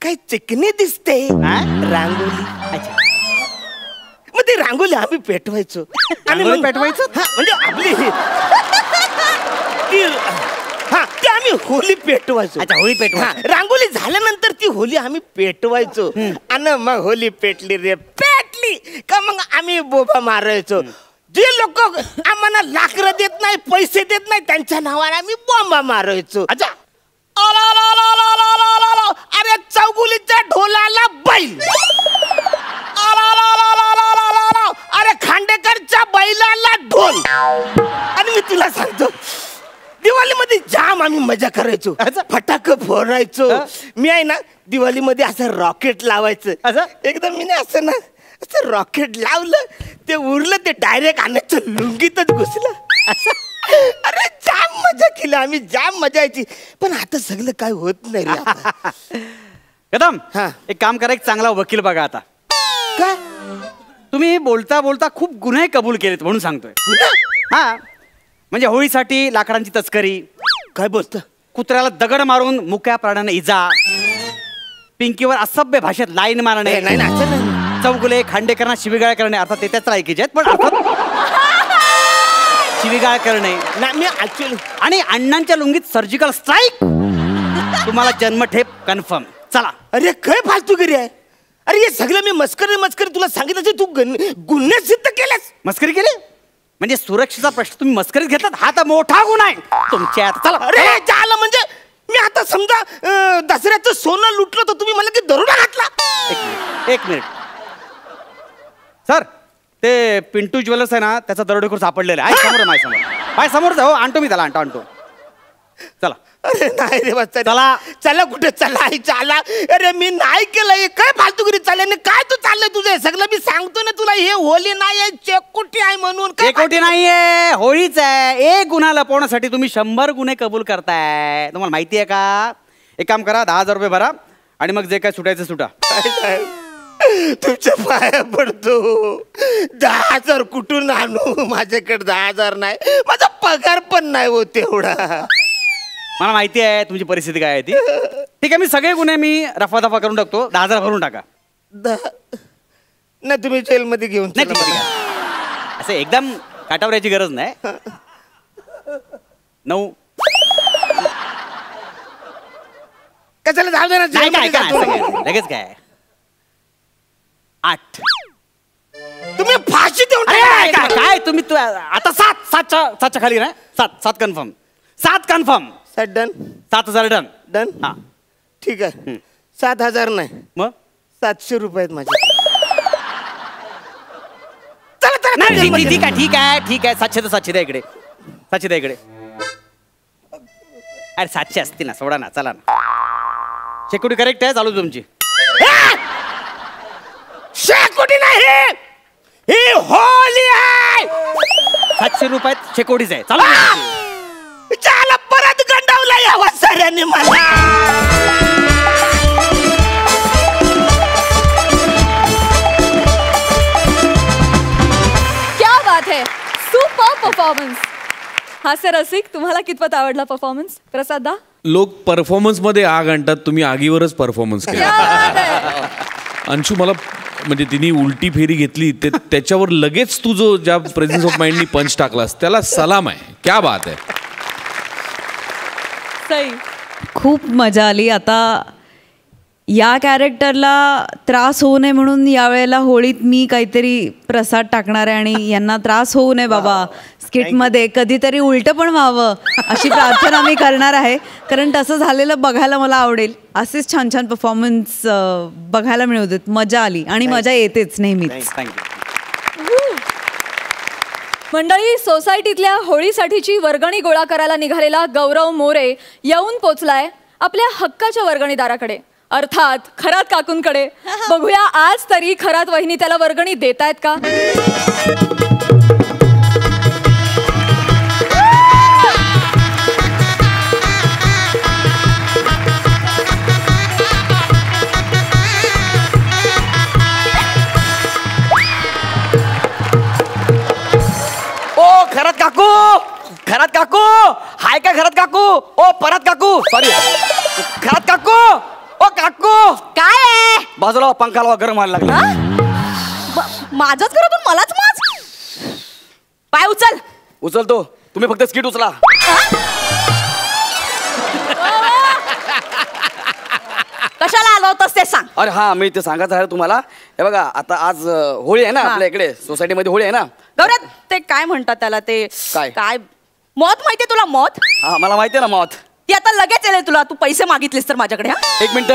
काय चिकनी दिसते रांगोली. अच्छा, मग ती रांगोली आम्ही पेटवायचो. आणि पेटवायचो म्हणजे आपली ती आम्ही होली पेटवायचो. अच्छा, होळी पेटवा. रांगोली झाल्यानंतर ती होली आम्ही पेटवायचो. आणि मग होली पेटली रे पेटली का मग आम्ही बोबा मारायचो. जे लोक आम्हाला लाकडं देत नाही, पैसे देत नाही, त्यांच्या नावाने आम्ही बॉम्बा मारायचो. अच्छा, अरे चौगुलीच्या ढोलाला बैल, अरे खांडेकरच्या बैलाला ढोल. आणि मी तुला सांगतो, दिवाळीमध्ये जाम आम्ही मजा करायचो. फटाके फोडायचो. मी आहे ना दिवाळीमध्ये असं रॉकेट लावायचं. एकदम मी असं ना असं रॉकेट लावलं, ते उरलं, ते डायरेक्ट आणायचं लुंगीतच घुसलं. अरे जाम मजा केली आम्ही, जाम मजा यायची. पण आता सगळं काय होत नाही रे. कदम हा. एक काम करा, एक चांगला वकील बघा आता. काय तुम्ही बोलता बोलता खूप गुन्हे कबूल केलेत म्हणून सांगतोय. हा म्हणजे होळीसाठी लाकडांची तस्करी, काय बोलत, कुत्र्याला दगड मारून मुक्या प्राण्याने इजा, पिंकीवर असभ्य भाषेत लाईन मारणे, नाही ना, असं नाही. चौगुले खांडेकरांना शिवीगाळ करणे, अर्थात ते त्याच लायकीचे आहेत पण अर्थात शिवीगाळ करणे नाही मी ऍक्च्युअली आणि अण्णांच्या लुंगीत सर्जिकल स्ट्राईक. तुम्हाला जन्मठेप कन्फर्म. चला. अरे काय फालतूगिरी आहे. अरे हे सगळं मी मस्करी तुला सांगितलं, तू गुन्हे सिद्ध केलेस. मस्करी केली म्हणजे सुरक्षेचा प्रश्न तुम्ही मस्करीत घेतलात, हा तर मोठा गुन्हा आहे तुमच्या. चला. अरे झालं म्हणजे मी आता समजा दसऱ्याचं सोनं लुटलं तर तुम्ही मला की दरोडा घातला. एक मिनिट सर, ते पिंटू ज्वेलर्स आहे ना, त्याचा दरोडेखोर सापडलेला आहे. समोर माझ्या समोर जाऊ, आणतो मी त्याला, आणतो. चला. अरे नाही रे बस चला. चला कुठे चला चला. अरे मी नाही केलं, काय फालतूगिरी चालले. काय तू चाललंय तुझं सगळं. मी सांगतो ना तुला, हे होली नाही आहे, चेकोटी आहे म्हणून. चेकोटी नाहीये, होळीच आहे. एक गुन्हा लपवण्यासाठी तुम्ही 100 गुन्हे कबूल करताय. तुम्हाला माहिती आहे का? एक काम करा, 10,000 रुपये भरा आणि मग जे काय सुटायचं सुटा. तुमच्या पाया पडतो. 10,000 कुठून आणू? माझ्याकडे 10,000 नाही, माझा पगार पण नाही होत एवढा. मला माहिती आहे तुमची परिस्थिती काय आहे ती. ठीक आहे, मी सगळे गुन्हे मी रफादफा करून टाकतो. 10,000 भरून टाका. नाही तुम्ही जेलमध्ये घेऊन नाही ठीक आहे. असं एकदम काटावर यायची गरज नाही. 9 कशाला जाऊ दे ना, नाही काय जेलमध्ये काय जातो. लगेच काय 8. तुम्ही फाशी देऊन काय टाका. काय तुम्ही आता 7च्या खाली ना. 7 confirm. 7 confirm. 7 done. 7,000 done. Done. हा ठीक आहे. 7,000 नाही, मग 700 रुपये आहेत माझे. नाही ठीक आहे. 700 तर 700 द्या इकडे. 700 द्या इकडे. अरे 700 असतील ना, सोडा ना, चला ना. शेकोटी करेक्ट आहे, चालू तुमची. शेकोटी नाही, ही होली आहे. 700 रुपयात शेकोटीच आहे, चालू तुमची. त्याला परत गंडावला या वसाऱ्याने मला. क्या बात है, सुपर परफॉर्मन्स. हास्य रसिक, तुम्हाला कितपत आवडला परफॉर्मन्स? प्रसाद दा. लोक परफॉर्मन्स मध्ये आग आणतात, तुम्ही आगीवरच परफॉर्मन्स केला. अंशू मला म्हणजे तिने उलटी फेरी घेतली त्याच्यावर लगेच तू जो ज्या प्रेझेन्स ऑफ माइंडनी पंच टाकलास त्याला सलाम आहे. क्या बात आहे. सई. खूप मजा आली. आता या कॅरेक्टरला त्रास होऊ नये म्हणून यावेळेला होळीत मी काहीतरी प्रसाद टाकणार आहे आणि यांना त्रास होऊ नये बाबा स्किटमध्ये कधीतरी उलटं पण व्हावं अशी प्रार्थना मी करणार आहे. कारण तसं झालेलं बघायला मला आवडेल. असेच छान छान परफॉर्मन्स बघायला मिळू देत. मजा आली आणि मजा येतेच नेहमीच. मंडळी, सोसायटीतल्या होळीसाठीची वर्गणी गोळा करायला निघालेला गौरव मोरे येऊन पोचलाय आपल्या हक्काच्या वर्गणीदाराकडे, अर्थात खरात काकूंकडे. बघूया आज तरी खरात वहिनी त्याला वर्गणी देतायत का. ओ खरात काकू, खरात काकू हाय का? खरात काकू, ओ परत काकू, सॉरी खरात काकू, ओ काकू काय आहे? बाजूला पंखा लावा, गरम व्हायला लागला. माझंच घरातून मलाच माज. पाय उचल. उचलतो, तुम्ही फक्त स्किट उचला. कशाला आलो होतस ते सांग. अरे हा, मी ते सांगायचं आहे तुम्हाला. हे बघा, आता आज होळी आहे ना आपल्या इकडे सोसायटीमध्ये, होळी आहे ना. गौरव, ते काय म्हणतात त्याला, ते काय? काय मौत माहितीये तुला? मौत. हा मला माहिती आहे ना मौत. ती आता लगेच येईल तुला. तू पैसे मागितलेस तर माझ्याकडे. हा? 1 मिनिट,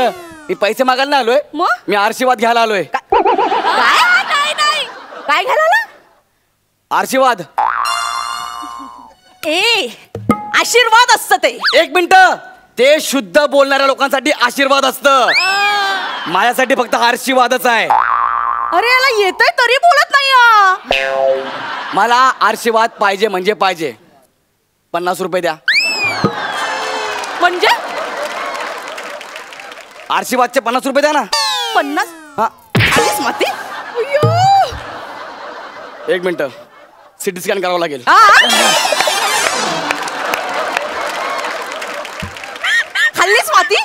मी पैसे मागायला नाही आलोय, मग? मी आशीर्वाद घ्यायला आलोय. काय? नाही काय घालायला? आशीर्वाद. ए आशीर्वाद असतं ते. 1 मिनिट, ते शुद्ध बोलणाऱ्या लोकांसाठी आशीर्वाद असतं. माझ्यासाठी फक्त आशीर्वादच आहे. अरे याला येतंय तरी बोलत नाही. मला आशीर्वाद पाहिजे म्हणजे पाहिजे. 50 रुपये द्या. म्हणजे आरशीबादचे 50 रुपये द्या ना. 50? हा खाल्लीस माती? एक मिनिट, सिटी स्कॅन करावं लागेल. खाल्लीस माती?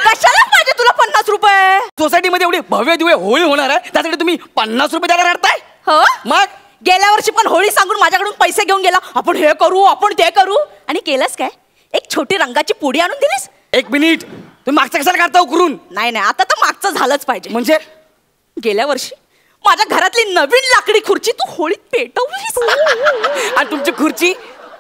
कशाला पाहिजे तुला 50 रुपये? सोसायटीमध्ये एवढी भव्य दिव्य होळी होणार आहे, त्यासाठी तुम्ही 50 रुपये द्यायला रडताय? हो मग गेल्या वर्षी पण होळी सांगून माझ्याकडून पैसे घेऊन गेला. आपण हे करू, आपण ते करू, आणि केलंस काय? एक छोटी रंगाची पुडी आणून दिलीस. एक मिनिट, तुम्ही मागच्या कशाला काढता उकरून? नाही नाही, आता तर मागचं झालंच पाहिजे. म्हणजे गेल्या वर्षी माझ्या घरातली नवीन लाकडी खुर्ची तू होळीत पेटवलीस. आणि तुमची खुर्ची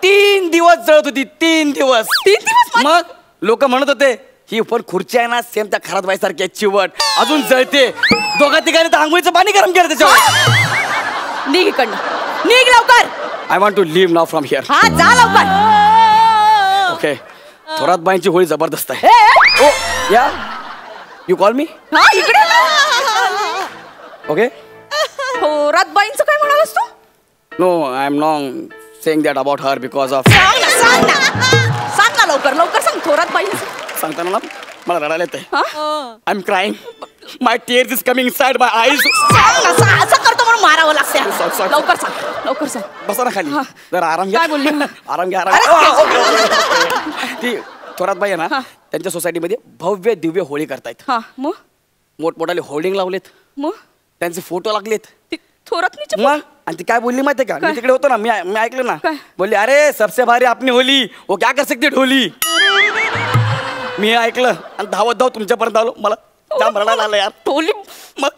3 दिवस जळत होती. 3 दिवस. 3 दिवस? मग लोक म्हणत होते ही पण खुर्ची आहे ना सेम त्या खरात बाईसारखी चिवट, अजून जळते. दोघा तिघांनी तर आंघोळीचं पाणी गरम केलं त्याच्यावर. निघ इकडनं, निघ लवकर. I want to leave now from here. हा जा लवकर. ओके, थोरात बाईंची होळी जबरदस्त आहे. ओ या, यू कॉल मी. हा इकडे. ओके. थोरात बाईंचं काय म्हणालास तू? No, I am not saying that about her because of. सांग ना लवकर लवकर सांग. थोरात बाई सांगताना ना मला रडायला येतंय. I am crying. My tears is coming inside my eyes. असं करतो म्हणून मारावं लागतं. Sorry. लवकर सांग, लवकर सांग. बसा ना खाली, जरा आराम घ्या. काय बोलली? आराम घ्या, आराम. ती थोरात बाई आहे ना, त्यांच्या सोसायटीमध्ये भव्य दिव्य होळी करतायत. हा मग मोठमोठाले होर्डिंग लावलेत, मग त्यांचे फोटो लागलेत. थोरात मग आणि ती काय बोलली माहितीये का? मी तिकडे होतो ना, मी ऐकलं ना. काय? बोलली अरे सबसे भारी आपली होली, वो क्या कर सकते ढोली. मी ऐकलं आणि धावत तुमच्यापर्यंत आलो. मला जाम रडायला आलं यार. ढोली. मग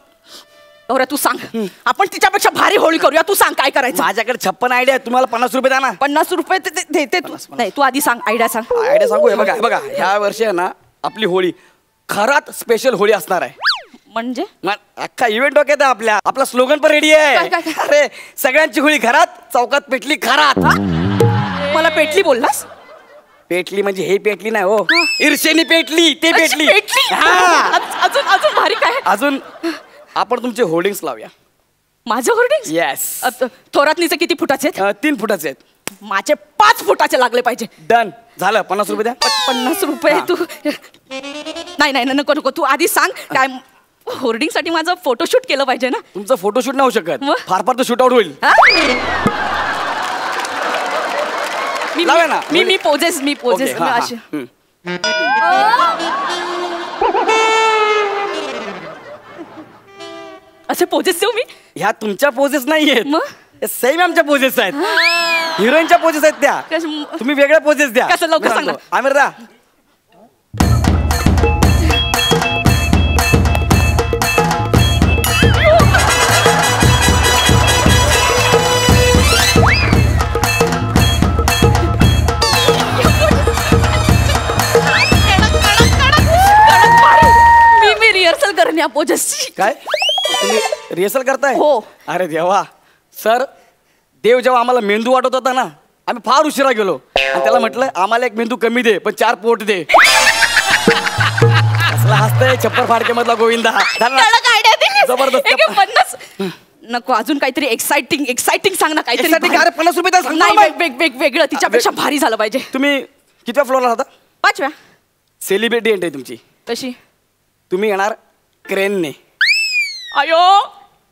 अरे तू सांग, आपण तिच्यापेक्षा भारी होळी करूया. तू सांग काय करायचं. माझ्याकडे 56 आयडिया आहे. तुम्हाला 50 रुपये द्या ना. 50 रुपये देते तू. नाही तू आधी सांग, आयडिया सांग. आयडिया सांगू. हे बघा ह्या वर्षी आहे ना आपली होळी खरात स्पेशल होळी असणार आहे. म्हणजे अख्खा इव्हेंट डोक्यात आहे आपला स्लोगन पण रेडी आहे. अरे सगळ्यांची होळी घरात, चौकात पेटली खरात. मला पेटली बोललास? पेटली म्हणजे हे पेटली नाही हो, ईर्षेनी पेटली. ते पेटली. अजून अजून भारी काय? अजून आपण तुमचे होर्डिंग्स लावूया. माझं होर्डिंग? येस. थोरातनीचे किती फुटाचे आहेत? 3 फुटाचे आहेत. माझे 5 फुटाचे लागले पाहिजे. डन झालं. 50 रुपये द्या. 50 रुपये तू. नाही नाही नको नको, तू आधी सांग काय. होर्डिंग साठी माझं फोटोशूट केलं पाहिजे ना. तुमचं फोटोशूट नाही होऊ शकत. फार फार तर शूट आउट होईल. मी पोजेस असे. असे पोजेस देऊ मी? ह्या तुमच्या पोजेस नाहीयेत, सेम आमच्या पोजेस आहेत. हिरोईनच्या पोजेस आहेत त्या. तुम्ही वेगळ्या पोजेस द्या. कसं लवकर सांग. आमिर दा. मी रिहर्सल करेन या पोजेसची. काय तुम्ही रिहर्सल करताय? हो. अरे देवा सर, देव जेव्हा आम्हाला मेंदू वाटत होता ना, आम्ही फार उशिरा गेलो आणि त्याला म्हटलं आम्हाला एक मेंदू कमी दे पण 4 पोट दे. असला हसतय छप्पर फाडके मधला गोविंदा. जबरदस्त. नको अजून काहीतरी एक्साइटिंग सांग ना. काहीतरी 50 रुपये सांग. वेगळं तिच्यापेक्षा भारी झालं पाहिजे. तुम्ही कितव्या फ्लोअरला राहता? 5व्या. सेलिब्रिटी एंट्री तुमची कशी? तुम्ही येणार क्रेनने. अयो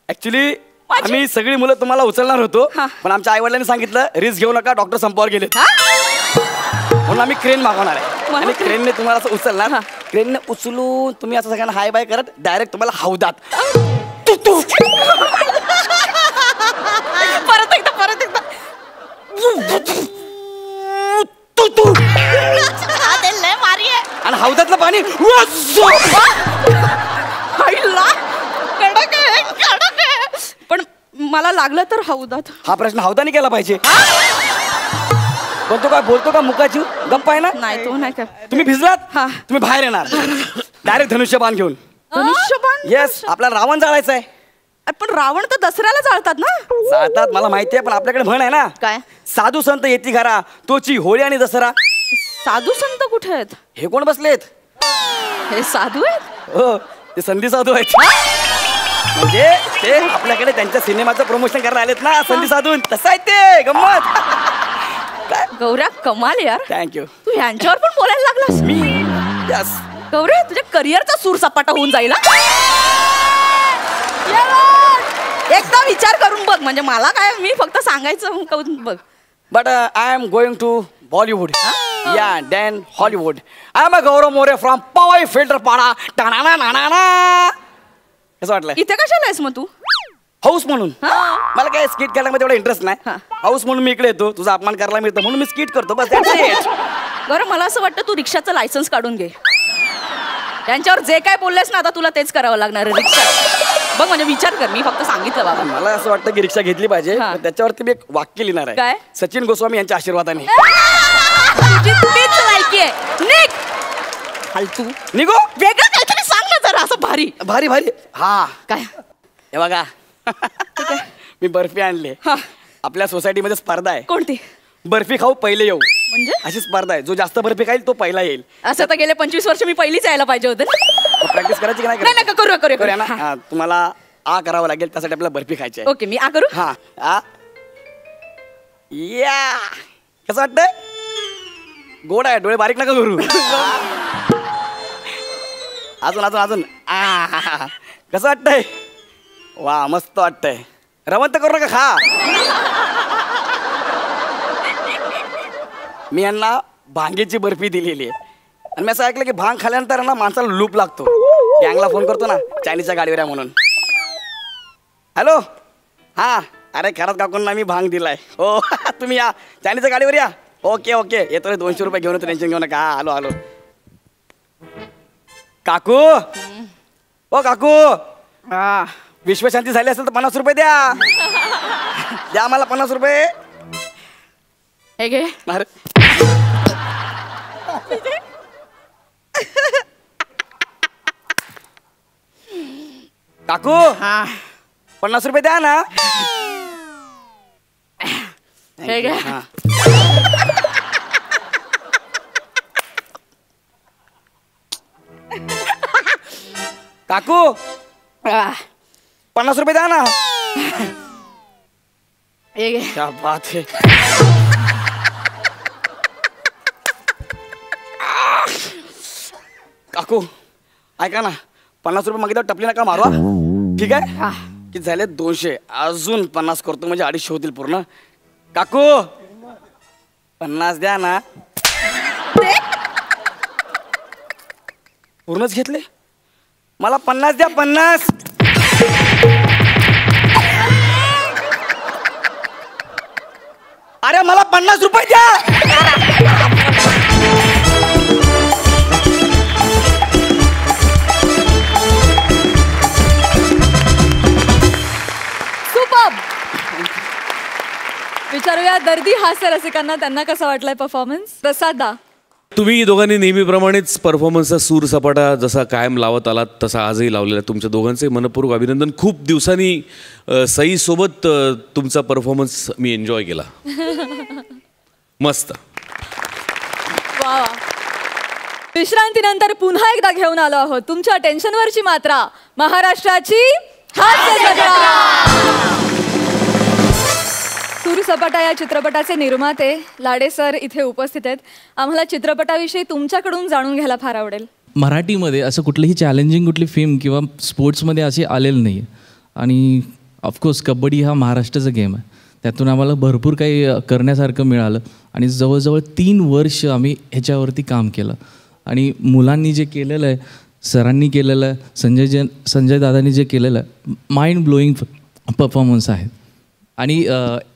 ऍक्च्युली आम्ही सगळी मुलं तुम्हाला उचलणार होतो, पण आमच्या आई वडिलांनी सांगितलं रिस्क घेऊ नका, डॉक्टर संपावर गेले म्हणून आम्ही क्रेन मागवणार आहे. आणि क्रेनने तुम्हाला असं उचलणार. क्रेनने उचलून तुम्ही असं सगळ्यांना हाय बाय करत डायरेक्ट तुम्हाला हौदात. परत एकदा आणि हौदातलं पाणी पण मला लागलं तर हौदात. हा प्रश्न हौदाने केला पाहिजे. पण तो काय बोलतो का मुकाची गप्पा आहे ना? नाही तो नाही काय. तुम्ही भिजलात तुम्ही बाहेर येणार डायरेक्ट धनुष्यबाण घेऊन. धनुष्यबाण? येस. आपल्याला रावण जाळायचा आहे. पण रावण तर दसऱ्याला जाळतात ना. जाळतात मला माहिती आहे, पण आपल्याकडे म्हण आहे ना, काय? साधू संत येती घरा तोची होळी आणि दसरा. साधू संत कुठे आहेत? हे कोण बसलेत? हे साधू आहेत? हो ते संधी साधू आहेत. म्हणजे ते आपल्याकडे त्यांच्या सिनेमाचं प्रमोशन करायला आलेत ना, संधी साधून. तसं आहे ते गंमत. गौऱ्या कमाल यार. थँक्यू. तू ह्यांच्यावर पण बोलायला लागलास? Me yes. गौरी तुझ्या करिअरचा सूर सपाटा होऊन जाईल हा? एकदा विचार करून बघ म्हणजे मला काय मी फक्त सांगायचं करून बघ. But I am going to Bollywood या then Hollywood. I am a Gaurav More from Powai Filterpada. कसं वाटलं? इथे कशाला आहेस मग तू? हाऊस म्हणून. मला काय स्किट करायला तेवढा इंटरेस्ट नाही. हाऊस म्हणून मी इकडे येतो, तुझा अपमान करायला मिळतो म्हणून मी स्किट करतो बस. गौरव मला असं वाटतं तू रिक्षाचं लायसन्स काढून घे. त्यांच्यावर जे काय बोललेस ना आता तुला तेच करावं लागणार आहे. रिक्षा बघ म्हणजे विचार कर, मी फक्त सांगितलं बाबा. मला असं वाटतं की रिक्षा घेतली पाहिजे. त्याच्यावरती मी एक वाक्य लिहिणार आहे. काय? सचिन गोस्वामी यांच्या आशीर्वादाने. तेच लायकी आहे. निघ फालतू. निघो. वेगळं काहीतरी सांग ना जरा असं भारी भारी भारी. हा काय हे बघा मी बर्फी आणली. आपल्या सोसायटीमध्ये स्पर्धा आहे. कोणती? बर्फी खाऊ पहिले येऊ म्हणजे अशी स्पर्धा आहे. जो जास्त बर्फी खाईल तो पहिला येईल. असं तर गेले 25 वर्ष मी पहिलीच यायला पाहिजे होतं. प्रॅक्टिस करायची की नाही? करूया ना. तुम्हाला आ करावं लागेल त्यासाठी आपल्याला बर्फी खायची आहे. ओके मी आ करू. हा आ या कसं वाटतंय? गोड आहे, डोळे बारीक नका करू. अजून अजून अजून आ कसं वाटतंय? वा मस्त वाटतंय. रवंत करू नका, खा. मी यांना भांगेची बर्फी दिलेली आहे आणि मी असं ऐकलं की भांग खाल्यानंतर ना माणसाला लूप लागतो. गँगला फोन करतो ना चायनीजच्या गाडीवर या म्हणून. हॅलो हां अरे खरंच काकूंना मी भांग दिलाय. हो तुम्ही या चायनीजच्या गाडीवर या. ओके ओके येतो रे. 200 रुपये घेऊन येतो, टेन्शन घेऊ नका. आलो आलो. काकू ओ काकू विश्वशांती झाली असेल तर 50 रुपये द्या. द्या मला 50 रुपये. हे घे. अरे काकू 50 रुपये द्या ना. हे घे. काकू 50 रुपये द्या ना. हे घे. क्या बात है. काकू ऐका ना 50 रुपये मागितलं टपली नका मारवा. ठीक आहे की झाले 200 अजून 50 करतो म्हणजे 250 होतील पूर्ण. काकू 50 द्या ना. पूर्णच घेतले. मला 50 द्या 50. अरे मला 50 रुपये द्या. विचारूया दर्दी हास्य रसिकांना त्यांना कसा वाटलाय परफॉर्मन्स. प्रसादा तुम्ही दोघांनी नेहमीप्रमाणेच परफॉर्मन्सचा सूर सपाटा जसा कायम लावत आलात तसा आजही लावलेला. तुमच्या दोघांचे मनपूर्वक अभिनंदन. खूप दिवसांनी सई सोबत तुमचा परफॉर्मन्स मी एन्जॉय केला. मस्त. वा. विश्रांतीनंतर पुन्हा एकदा घेऊन आलो आहोत तुमच्या टेन्शनवरची मात्रा, महाराष्ट्राची हास्य जत्रा. सूर सपाटा या चित्रपटाचे निर्माते लाडे सर इथे उपस्थित आहेत. आम्हाला चित्रपटाविषयी तुमच्याकडून जाणून घ्यायला फार आवडेल. मराठीमध्ये असं कुठलीही चॅलेंजिंग कुठली फिल्म किंवा स्पोर्ट्समध्ये अशी आलेलं नाही आहे. आणि ऑफकोर्स कबड्डी हा महाराष्ट्राचा गेम आहे. त्यातून आम्हाला भरपूर काही करण्यासारखं मिळालं आणि जवळजवळ 3 वर्ष आम्ही ह्याच्यावरती काम केलं. आणि मुलांनी जे केलेलं आहे, सरांनी केलेलं आहे, संजय दादांनी जे केलेलं आहे, माइंड ब्लोईंग परफॉर्मन्स आहे. आणि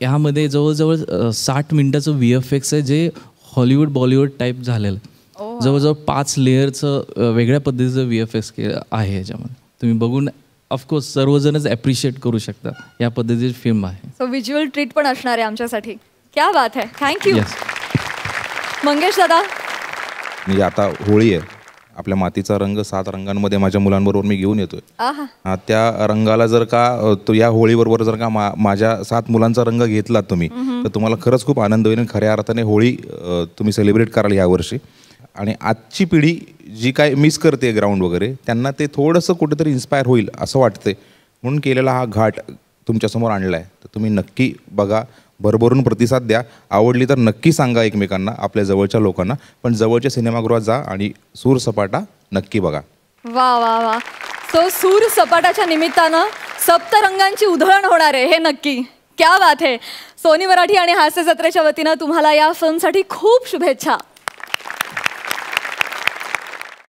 ह्यामध्ये जवळजवळ 60 मिनिटाचं VFX आहे जे हॉलिवूड बॉलिवूड टाईप झालेलं आहे. जवळजवळ 5 लेअरचं वेगळ्या पद्धतीचं VFX आहे ह्याच्यामध्ये. तुम्ही बघून ऑफकोर्स सर्वजणच ॲप्रिशिएट करू शकता. या पद्धतीची फिल्म आहे. सो व्हिज्युअल ट्रीट पण असणार आहे आमच्यासाठी. क्या बात आहे. थँक्यू. मंगेश दादा म्हणजे आता होळी आहे, आपल्या मातीचा रंग 7 रंगांमध्ये माझ्या मुलांबरोबर मी घेऊन येतोय. त्या रंगाला जर का तो या होळीबरोबर जर का माझ्या 7 मुलांचा रंग घेतलात तुम्ही तर तुम्हाला खरंच खूप आनंद होईल. खऱ्या अर्थाने होळी तुम्ही सेलिब्रेट कराल यावर्षी. आणि आजची पिढी जी काय मिस करते ग्राउंड वगैरे त्यांना ते थोडंसं कुठेतरी इन्स्पायर होईल असं वाटते म्हणून केलेला हा घाट तुमच्यासमोर आणला आहे. तर तुम्ही नक्की बघा, भरभरून प्रतिसाद द्या. आवडली तर नक्की सांगा एकमेकांना, आपल्या जवळच्या लोकांना. पण जवळच्या सिनेमागृहात जा आणि सूर सपाटा नक्की बघा. वा वा वा. सो सूर सपाटाच्या निमित्तानं सप्तरंगांची उधळण होणार आहे हे नक्की. क्या बात आहे. सोनी मराठी आणि हास्य जत्रेच्या वतीनं तुम्हाला या फिल्मसाठी खूप शुभेच्छा.